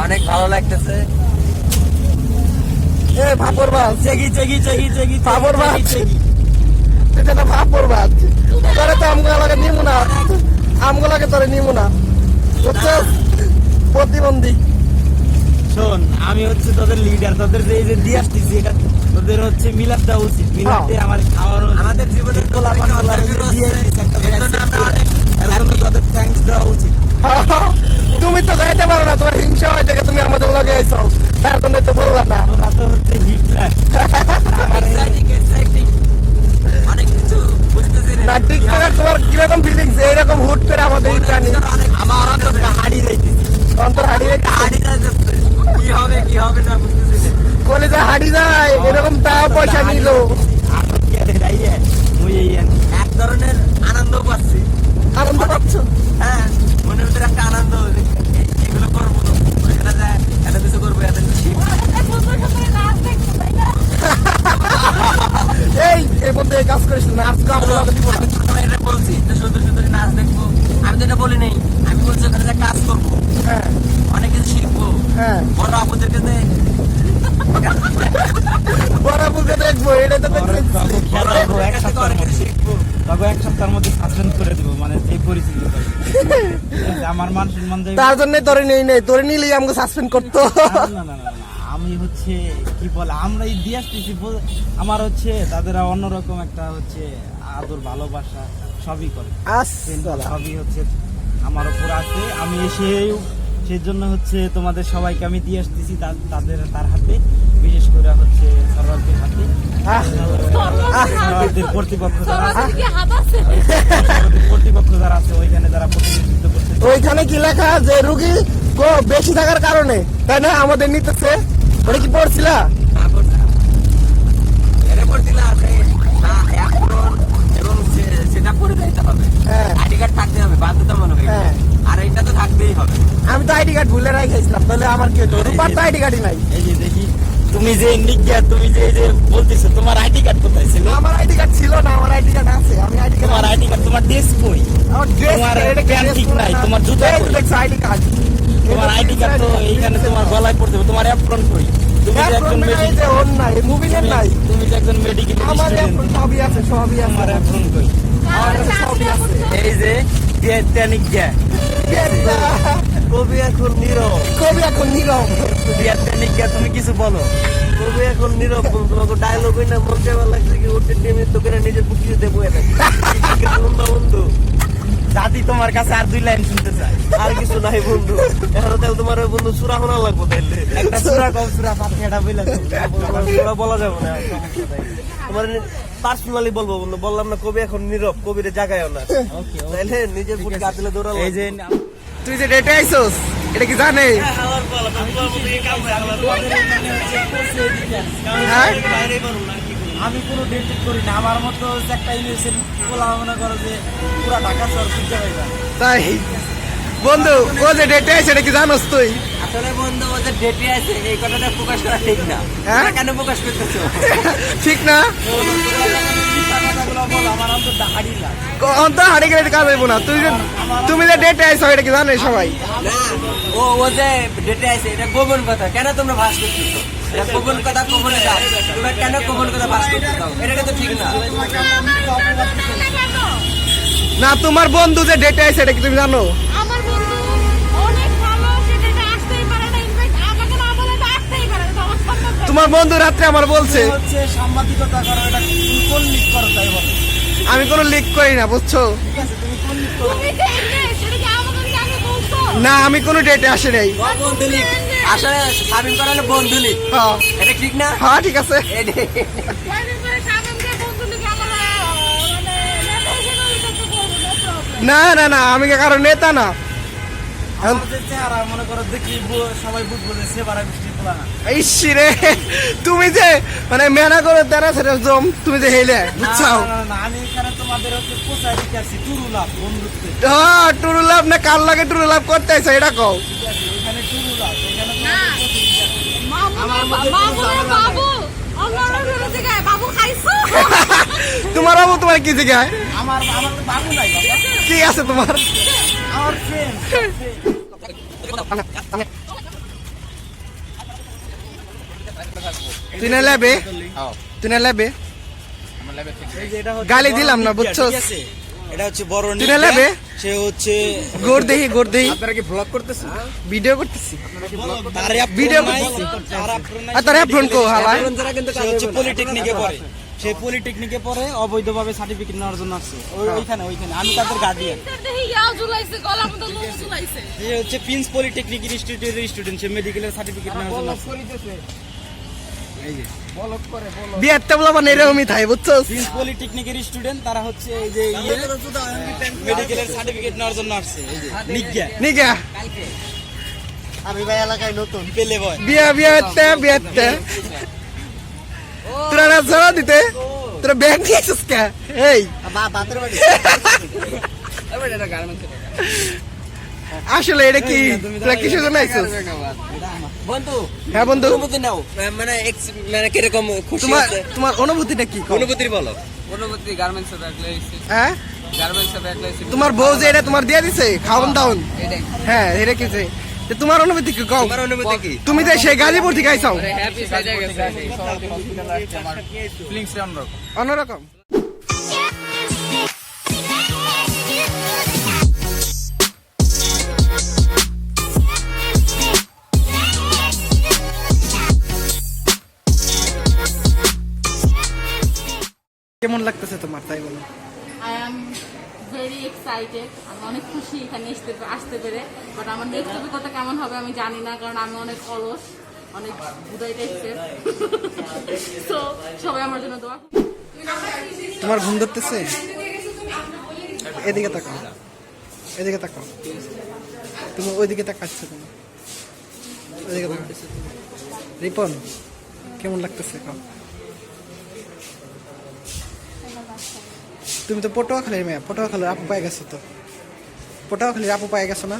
অনেক ভালো লাগতেছে। ভাপর ভাত চেগি চেগি চেগি চেগি ভাপর ভাত এটা তো ভাপর ভাত তোরে তো আমগুলাকে নিমু না, আমগুলাকে তোরে নিমু না, বুঝছস? প্রতিবন্ধী। শোন, আমি হচ্ছে তোদের লিডার, তোদের যে এই যে দিয়ে আসতেছি এটা তোদের হচ্ছে মিলাপ দেওয়া উচিত। মিলাপ দিয়ে আমার খাওয়ার আমাদের জীবনে তোদের থ্যাঙ্কস দেওয়া উচিত। তুমি তো যাইতে পারো না, তোমার হিংসা হয় দেখে তুমি আমাদের লগে আইছো, তার জন্য তো বললাম না। তোরা তো হচ্ছে হিটলার। অনেক কিছু বুঝতেছি না টিকটকার তোমার কিরকম ফিলিংস এরকম হুট করে আমাদের জানি আমার অন্তর হারিয়ে যাইতেছে, অন্তর হারিয়ে হারিয়ে যাচ্ছে। কি হবে কি হবে না বুঝতেছি। কলেজে হারিয়ে যায় এরকম টাকা পয়সা নিল। এক ধরনের আনন্দ পাচ্ছি। আনন্দ পাচ্ছ? হ্যাঁ, মনের ভিতরে একটা আনন্দ, এগুলো করবো, ওইখানে যায় এত কিছু করবো, এত কিছু। এই বলতে কাজ করিস না, আজকে আমরা এটা বলছি সুন্দর সুন্দর নাচ দেখবো, আমি তো এটা বলি নাই। আমি বলছি ওখানে যে কাজ করবো, হ্যাঁ অনেক কিছু শিখবো, হ্যাঁ বড় আপুদের কাছে বরাবরকে দেখবো, এটা তো অনেক কিছু শিখবো। এক সপ্তাহের মধ্যে সাসপেন্ড করে দেবো, মানে যে পরিস্থিতি আমার মান সম্মান তার জন্য তোরে নেই তোরে নিলেই আমাকে সাসপেন্ড করতো। না না না, আমি হচ্ছে কি বলে আমরা দিয়ে আসতেছি, আমার হচ্ছে তাদের অন্যরকম একটা হচ্ছে আদর ভালোবাসা সবই করে, সবই হচ্ছে আমার উপর আছে। আমি সেই জন্য হচ্ছে তোমাদের সবাইকে আমি দিয়ে আসতেছি তার হাতে, বিশেষ করে হচ্ছে সরওয়ারদের হাতে, কর্তৃপক্ষ যারা আছে ওইখানে যারা প্রতিনিধিত্ব করছে। ওইখানে কি লেখা যে রুগী বেশি থাকার কারণে, তাই না, আমাদের নিতেছে? ওটা কি পড়ছিলা? সেটা করে দিতে হবে, আইডি কার্ড থাকতে হবে বাধ্যতামূলক, আর এইটা তো থাকতেই হবে। আমি তো আইডি কার্ড ভুলে রাখাইছিলাম, তাহলে আমার কি হতো? রূপার তো আইডি কার্ডই নাই। এই যে দেখি তুমি যে নিজ্ঞা, তুমি যে বলতেছো তোমার আইডি কার্ড কোথায় ছিল? আমার আইডি কার্ড ছিল না, আমার আইডি কার্ড আছে। আমি আইডি কার্ড, তোমার আইডি কার্ড, তোমার ড্রেস কই? আমার ড্রেস, তোমার প্যান্ট ঠিক নাই, তোমার জুতা কই? আইডি কার্ড, তোমার আইডি কার্ড তো এইখানে তোমার গলায় পড়তে হবে। তোমার অ্যাপ্রন কই? তুমি যে একজন মেডিকেল আমার সবই আছে, সবই আছে। তোমার অ্যাপ্রন কই? এই যে নিজ্ঞা কবি এখন নীরব। নিজ্ঞা তুমি কিছু বলো। কবি এখন নীরব, তোমাকে ডায়লগ না বলতে ভালো লাগছে কি ওটা টেনে তো করে নিজের বুকিয়ে দেবো। বন্ধু জাতি তোমার কাছে আর 2 লাইন শুনতে চাই, আর কিছু নাই বন্ধু। এখন তাহলে তোমার বন্ধু সুরা শোনা লাগবো, তাইলে একটা সূরা কও, সূরা ফাতিহাটা বইলা সুরা বলা যাবে না, তোমার পার্সোনালি বলবো বন্ধু। বললাম না কবি এখন নীরব, কবিরে জাগায়ও না, তাইলে নিজের বুকে হাত দিলে দৌড়ালো। এই যে তুই যে ডেটে আইছস এটা কি জানে? আমি কোনো ডেট করি না, আমার মতো একটা ইউনিভার্সিটি বলা মনে করো যে পুরা ঢাকা শহর খুঁজতে পাইবা। তাই বন্ধু ও যে ডেটে আইছে এটা কি জানোস তুই? আসলে বন্ধু ওদের ডেটে আছে, এই কথাটা প্রকাশ করা ঠিক না। কেন প্রকাশ করতেছো? ঠিক না, আমার অন্তর হারিয়ে লাগে, অন্তর হারিয়ে গেলে কাজ হইব না। তুমি যে ডেটে আইছো এটা কি জানো সবাই? ও যে ডেটে আছে এটা গোপন কথা, কেন তোমরা ভাস করতেছো? এটা গোপন কথা, গোপনে দাও। তোমরা কেন গোপন কথা ভাস করতেছো? এটা তো ঠিক না। না তোমার বন্ধু যে ডেটে আইছে এটা কি তুমি জানো? আমার বন্ধু অনেক ভালো, সে ডেটে আসতেই পারে না, ইনভাইট আমাকে না বলে তো আসতেই পারে না। তোমার বন্ধু রাত্রে আমার বলছে হচ্ছে সাংবাদিকতা করো, এটা তুমি কোন লিক করো তাই বলো? আমি কোনো লিক করি না, বুঝছো? ঠিক আছে, তুমি কোন লিক করো? তুমি যে ইংলিশ সেটা কি আমাকে কি আগে বলছো? না আমি কোনো ডেটে আসি নাই। বন্ধুলিক আসলে সাবিন করালে বন্ধুলিক, হ্যাঁ এটা ঠিক না? হ্যাঁ ঠিক আছে। মানে সামনে বন্ধু লিখে আমার মানে নেতা হিসেবে লিখতে বলবো, না না না আমি কারণ নেতা না। আমাদের চেহারা মনে করো দেখি সবাই বুঝবো যে সে বাড়া বৃষ্টি পোলা না। ইসিরে তুমি যে মানে মেনা করে তেরা সেটা জম তুমি যে হেলে বুঝছো? আমি এখানে তোমাদের হচ্ছে কোথায় দিতে আসছি টুরুলাভ বন্ধুত্বে। হ্যাঁ টুরুলাভ না কার লাগে টুরুলাভ করতে আইছো এটা কও। এখানে টুরুলাভ, এখানে বাবু খাইছো? তোমার বাবু তোমার কি জিগায়? আমার বাবু নাই বাবা, কি আছে তোমার? আমার ফ্রেন্ড তুই না লেবে তুই না লেবে এই যে এটা হচ্ছে গালি বড় দিলাম না, নিজ্ঞা, বুঝছস? ঠিক আছে? এটা হচ্ছে বড় তুই না নিজ্ঞা, লেবে? সে হচ্ছে গোর দেহি আপনারা কি ব্লগ করতেছেন? ভিডিও করতেছি তার ভিডিও নাই, করতেছি। তার আপন নাই, আর তার অ্যাপ্রন কো হালা যারা কিন্তু সে হচ্ছে পলিটেকনিকে পড়ে, সে পলিটেকনিকে পড়ে অবৈধভাবে সার্টিফিকেট নেওয়ার জন্য আসছে ওইখানে আমি তাদের গার্ডিয়ান। দেখি ইয়াও ঝুলাইছে, গলার মধ্যে লোক ঝুলাইছে। যে হচ্ছে প্রিন্স পলিটেকনিক ইনস্টিটিউটের স্টুডেন্ট, সে মেডিকেলের সার্টিফিকেট নেওয়ার জন্য আসছে। এই যে বিয়ার টেবলা মানে এরকমই থাই বুঝছস? প্রিন্স পলিটেকনিকের স্টুডেন্ট, তারা হচ্ছে এই যে মেডিকেলের সার্টিফিকেট নেওয়ার জন্য আসছে। এই যে নিজ্ঞা নিগা আমি ভাই এলাকায় নতুন। পেলে বয়। বিয়াতে তোরা না জড়া দিতে তোরা ব্যাগ নিয়েছিস কে? এই বাতের বাড়ি। আসলে এটা কি তোরা কিসের জন্য আইছিস? বন্ধু হ্যাঁ বন্ধু, অনুভূতি নাও, মানে মানে কিরকম খুশি তোমার হচ্ছে? তোমার অনুভূতিটা কি? অনুভূতি বলো। অনুভূতি গার্মেন্টস এ ব্যাগলে এসেছি, হ্যাঁ গার্মেন্টস এ ব্যাগলে এসেছি। তোমার বউ যে এটা তোমার দিয়ে দিছে খাওয়ান দাওন, এটাই হ্যাঁ এটা কিছে তোমার অনুভূতি কি কও? তোমার অনুভূতি কি? তুমি যে সেই গাজীপুর থেকে আইছাও হ্যাপি সাইডে গেছে হসপিটাল আসছে, আমার ফিলিংস অন্যরকম। অন্যরকম। কেমন লাগতেছে তোমার তাই বলো? আই অ্যাম ভেরি এক্সাইটেড, আমি অনেক খুশি এখানে আসতে পেরে। বাট আমার নেক্সট অভিজ্ঞতা কেমন হবে আমি জানি না, কারণ আমি অনেক অলস, অনেক বুদাই টাইপের। সো সবাই আমার জন্য দোয়া করুন। তোমার ঘুম ধরতেছে? এদিকে তাকাও, এদিকে তাকাও, তুমি ওইদিকে তাকাচ্ছ কেন? ওইদিকে তাকাও। রিপন কেমন লাগতেছে কাও? তুমি তো পটুয়াখালীর মেয়ে, পটুয়াখালীর আপু পায়ে গেছো তো, পটুয়াখালীর আপু পায়ে গেছো না?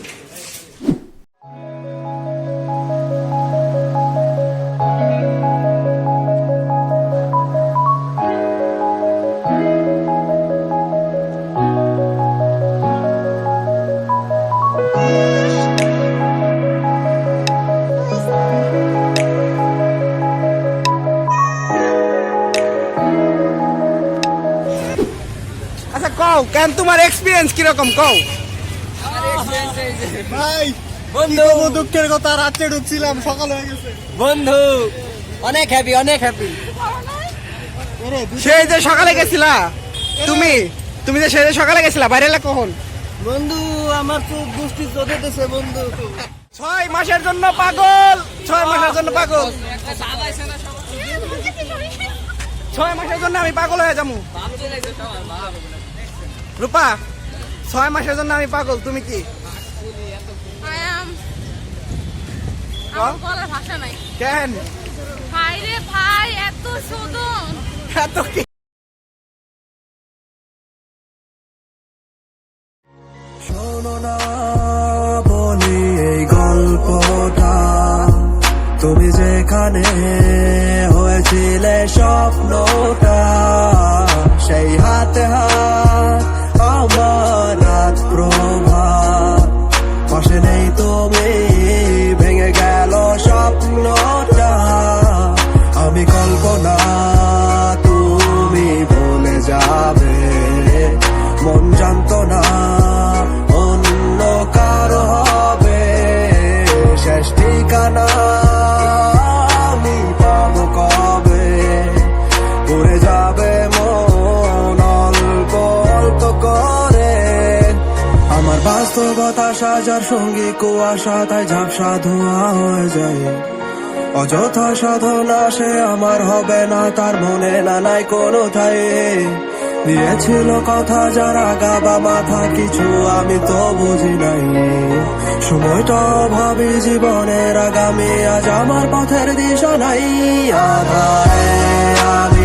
আচ্ছা কও কেন তোমার এক্সপিরিয়েন্স কিরকম কও? ভাই বন্ধু দুঃখের কথা, রাত্রে ঢুকছিলাম, সকাল হয়ে গেছে। বন্ধু অনেক হ্যাপি, অনেক হ্যাপি। সেই যে সকালে গেছিলা তুমি, তুমি যে সেই যে সকালে গেছিলা বাইরে এলা কখন? বন্ধু আমার খুব গোষ্ঠী চোদ্দতেছে বন্ধু। 6 মাসের জন্য পাগল, 6 মাসের জন্য পাগল, 6 মাসের জন্য আমি পাগল হয়ে যাবো। রূপা 6 মাসের জন্য আমি পাগল, তুমি কি? আই অ্যাম, আমার বলার ভাষা নাই। কেন ভাই রে ভাই, এত শোধন। এত কি? শোনো না বলি এই গল্পটা, তুমি যেখানে হয়েছিলে স্বপ্নটা, সেই হাতে হাত আমার রাত প্রভাত, পাশে নেই তুমি, ভেঙে গেল স্বপ্নটা। আমি কল্পনা, তুমি ভুলে যাবে, মন জানতো না অন্য কারো হবে শেষ ঠিকানা, আমি পাবো কবে? উড়ে যাবে মন অল্প অল্প করে, আমার বাস্তবতা সাজার সঙ্গী কুয়াশা, তাই ঝাপসা ধোঁয়া হয়ে যায়। অযথা সাধনা সে আমার হবে না, তার মনে না নাই কোনো ঠাই, দিয়েছিল কথা যারা গাবা মাথা কিছু আমি তো বুঝি নাই। সময়টা ভাবি জীবনের আগামী, আজ আমার পথের দিশা নাই। আধারে আমি